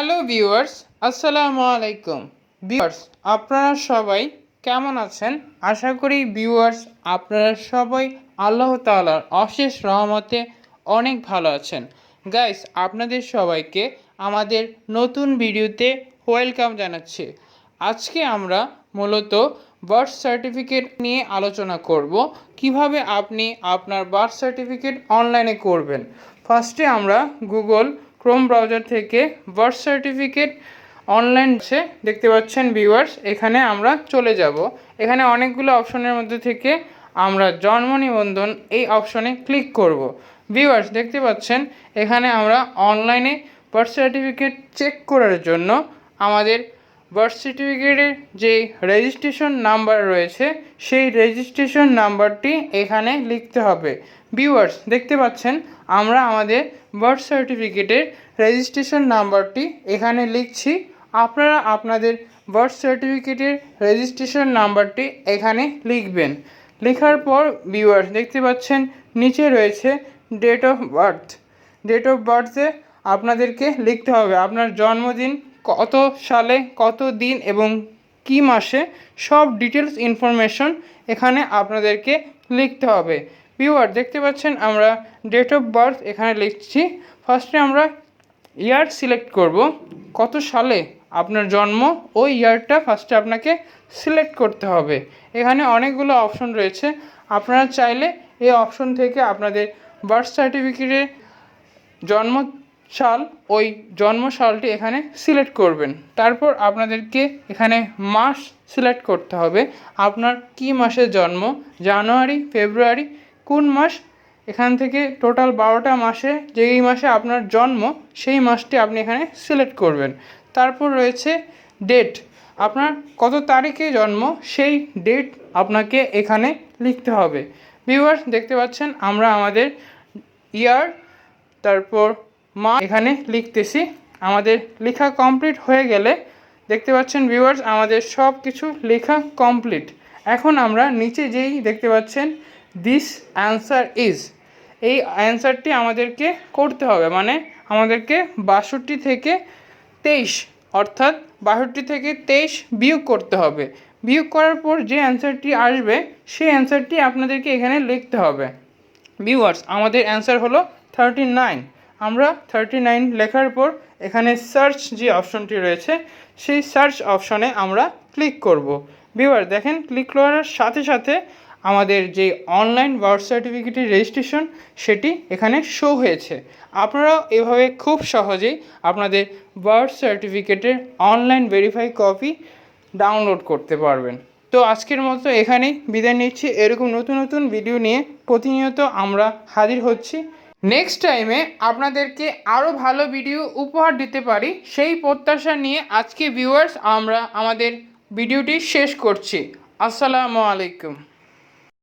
Hello viewers, আসসালামু আলাইকুম। Viewers, আপনারা সবাই কেমন আছেন? আশা করি ভিউয়ার্স আপনারা সবাই আল্লাহ তাআলার অশেষ রহমতে অনেক ভালো আছেন। গাইস, আপনাদের সবাইকে আমাদের নতুন ভিডিওতে ওয়েলকাম জানাচ্ছি। আজকে আমরা মূলত বার্থ সার্টিফিকেট নিয়ে আলোচনা করব, কিভাবে আপনি আপনার বার্থ সার্টিফিকেট অনলাইনে করবেন। ফার্স্টে আমরা গুগল ক্রোম ব্রাউজার থেকে বার্থ সার্টিফিকেট অনলাইন দেখতে পাচ্ছেন ভিউয়ার্স, এখানে আমরা চলে যাব। এখানে অনেকগুলো অপশনের মধ্যে থেকে আমরা জন্ম নিবন্ধন এই অপশনে ক্লিক করব। ভিউয়ার্স, দেখতে পাচ্ছেন এখানে আমরা অনলাইনে বার্থ সার্টিফিকেট চেক করার জন্য আমাদের বার্থ সার্টিফিকেটের যে রেজিস্ট্রেশন নাম্বার রয়েছে সেই রেজিস্ট্রেশন নাম্বারটি এখানে লিখতে হবে। ভিউয়ার্স, দেখতে পাচ্ছেন আমরা আমাদের বার্থ সার্টিফিকেটের রেজিস্ট্রেশন নাম্বারটি এখানে লিখছি। আপনারা আপনাদের বার্থ সার্টিফিকেটের রেজিস্ট্রেশন নাম্বারটি এখানে লিখবেন। লেখার পর ভিউয়ার্স, দেখতে পাচ্ছেন নিচে রয়েছে date of birth. Date of বার্থে আপনাদেরকে লিখতে হবে আপনার জন্মদিন কত সালে, কত দিন এবং কি মাসে, সব ডিটেলস ইনফরমেশন এখানে আপনাদেরকে লিখতে হবে। ভিউয়ার, দেখতে পাচ্ছেন আমরা ডেট অফ বার্থ এখানে লিখছি। ফার্স্টে আমরা ইয়ার সিলেক্ট করব, কত সালে আপনার জন্ম ওই ইয়ারটা ফার্স্টে আপনাকে সিলেক্ট করতে হবে। এখানে অনেকগুলো অপশন রয়েছে, আপনারা চাইলে এই অপশন থেকে আপনাদের বার্থ সার্টিফিকেটে জন্ম সাল, ওই জন্ম সালটি এখানে সিলেক্ট করবেন। তারপর আপনাদেরকে এখানে মাস সিলেক্ট করতে হবে, আপনার কি মাসে জন্ম, জানুয়ারি, ফেব্রুয়ারি, কোন মাস। এখান থেকে টোটাল 12টা মাসে যেই মাসে আপনার জন্ম সেই মাসটি আপনি এখানে সিলেক্ট করবেন। তারপর রয়েছে ডেট, আপনার কত তারিখে জন্ম সেই ডেট আপনাকে এখানে লিখতে হবে। ভিউয়ার্স, দেখতে পাচ্ছেন আমরা আমাদের ইয়ার তারপর মা এখানে লিখতেছি। আমাদের লেখা কমপ্লিট হয়ে গেলে দেখতে পাচ্ছেন ভিউয়ার্স আমাদের সব কিছু লেখা কমপ্লিট। এখন আমরা নিচে যেই দেখতে পাচ্ছেন দিস অ্যান্সার ইজ, এই অ্যান্সারটি আমাদেরকে করতে হবে, মানে আমাদেরকে 62 থেকে 23 অর্থাৎ 62 থেকে 23 বিয়োগ করতে হবে। বিয়োগ করার পর যে অ্যান্সারটি আসবে সেই অ্যান্সারটি আপনাদেরকে এখানে লিখতে হবে। ভিউয়ার্স, আমাদের অ্যান্সার হলো 39। আমরা 39 লেখার পর এখানে সার্চ যে অপশনটি রয়েছে সেই সার্চ অপশনে আমরা ক্লিক করব। ভিউয়ার, দেখেন ক্লিক করার সাথে সাথে আমাদের যে অনলাইন বার্থ সার্টিফিকেটের রেজিস্ট্রেশন সেটি এখানে শো হয়েছে। আপনারাও এভাবে খুব সহজেই আপনাদের বার্থ সার্টিফিকেটের অনলাইন ভেরিফাই কপি ডাউনলোড করতে পারবেন। তো আজকের মতো এখানেই বিদায় নিচ্ছি। এরকম নতুন নতুন ভিডিও নিয়ে প্রতিনিয়ত আমরা হাজির হচ্ছি। নেক্সট টাইমে আপনাদেরকে আরও ভালো ভিডিও উপহার দিতে পারি সেই প্রত্যাশা নিয়ে আজকে ভিউয়ার্স আমরা আমাদের ভিডিওটি শেষ করছি। আসসালামু আলাইকুম।